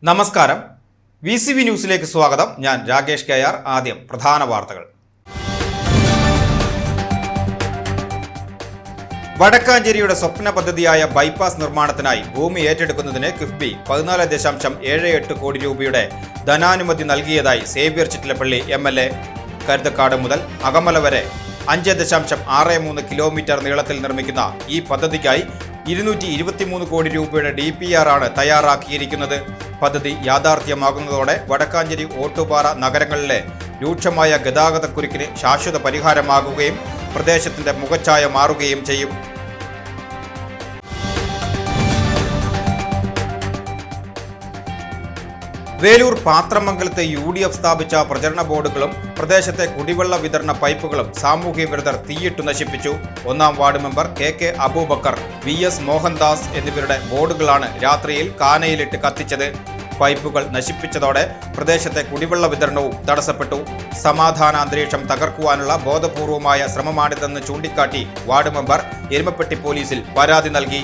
നമസ്കാരം. VCV ന്യൂസിലേക്ക് സ്വാഗതം. ഞാൻ രാകേഷ് KR. ആദ്യം പ്രധാന വാർത്തകൾ. വടക്കാഞ്ചേരിയുടെ സ്വപ്ന പദ്ധതിയായ ബൈപ്പാസ് നിർമ്മാണത്തിനായി ഭൂമി ഏറ്റെടുക്കുന്നതിന് കിഫ്ബി 14.78 കോടി രൂപയുടെ ധനാനുമതി നൽകിയതായി സേവ്യർ ചിറ്റിലപ്പള്ളി MLA. കരുതക്കാട് മുതൽ അകമല വരെ 5.63 കിലോമീറ്റർ നീളത്തിൽ നിർമ്മിക്കുന്ന ഈ പദ്ധതിക്കായി 223 കോടി രൂപയുടെ DPR ആണ് തയ്യാറാക്കിയിരിക്കുന്നത്. പദ്ധതി യാഥാർത്ഥ്യമാകുന്നതോടെ വടക്കാഞ്ചേരി, ഓട്ടുപാറ നഗരങ്ങളിലെ രൂക്ഷമായ ഗതാഗതക്കുരുക്കിന് ശാശ്വത പരിഹാരമാകുകയും പ്രദേശത്തിന്റെ മുഖച്ഛായ മാറുകയും ചെയ്യും. വേലൂർ പാത്രമംഗലത്തെ UDF സ്ഥാപിച്ച പ്രചരണ ബോർഡുകളും പ്രദേശത്തെ കുടിവെള്ള വിതരണ പൈപ്പുകളും സാമൂഹ്യ വിരുദ്ധർ തീയിട്ടു നശിപ്പിച്ചു. 1-ാം ward member KK Abubakar, VS Mohandas എന്നിവരുടെ ബോർഡുകളാണ് രാത്രിയിൽ കാനയിലിട്ട് കത്തിച്ചത്. പൈപ്പുകൾ നശിപ്പിച്ചതോടെ പ്രദേശത്തെ കുടിവെള്ള വിതരണവും തടസ്സപ്പെട്ടു. സമാധാന അന്തരീക്ഷം തകർക്കുവാനുള്ള ബോധപൂർവമായ ശ്രമമാണിതെന്ന് ചൂണ്ടിക്കാട്ടി വാർഡ് മെമ്പർ എരുമപ്പെട്ടി പോലീസിൽ പരാതി നൽകി.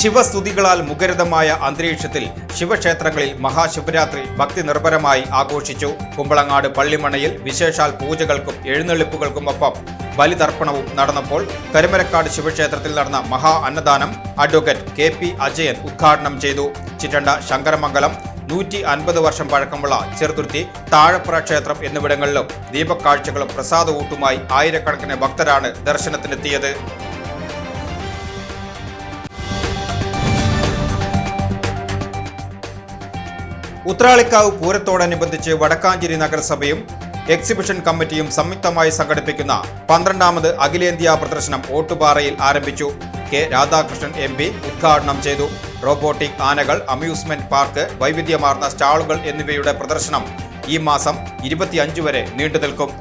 ശിവസ്തുതികളാൽ മുഖരിതമായ അന്തരീക്ഷത്തിൽ ശിവക്ഷേത്രങ്ങളിൽ മഹാശിവരാത്രി ഭക്തി നിർഭരമായി ആഘോഷിച്ചു. കുമ്പളങ്ങാട് പള്ളിമണയിൽ വിശേഷാൽ പൂജകൾക്കും എഴുന്നള്ളിപ്പുകൾക്കുമൊപ്പം ബലിതർപ്പണവും നടന്നപ്പോൾ കരുമരക്കാട് ശിവക്ഷേത്രത്തിൽ നടന്ന മഹാ അന്നദാനം അഡ്വക്കേറ്റ് KP അജയൻ ഉദ്ഘാടനം ചെയ്തു. ചിറ്റണ്ട ശങ്കരമംഗലം 150 വർഷം പഴക്കമുള്ള ചെറുതുരുത്തി, താഴപ്ര ക്ഷേത്രം എന്നിവിടങ്ങളിലും ദീപക്കാഴ്ചകളും പ്രസാദഊട്ടുമായി ആയിരക്കണക്കിന് ഭക്തരാണ് ദർശനത്തിനെത്തിയത്. ഉത്രാളിക്കാവ് പൂരത്തോടനുബന്ധിച്ച് വടക്കാഞ്ചേരി നഗരസഭയും എക്സിബിഷൻ കമ്മിറ്റിയും സംയുക്തമായി സംഘടിപ്പിക്കുന്ന 12ാമത് അഖിലേന്ത്യാ പ്രദർശനം ഓട്ടുപാറയിൽ ആരംഭിച്ചു. K. രാധാകൃഷ്ണൻ MP ഉദ്ഘാടനം ചെയ്തു. റോബോട്ടിക് ആനകൾ, അമ്യൂസ്മെന്റ് പാർക്ക്, വൈവിധ്യമാർന്ന സ്റ്റാളുകൾ എന്നിവയുടെ പ്രദർശനം ഈ മാസം 25 വരെ നീണ്ടുനിൽക്കും.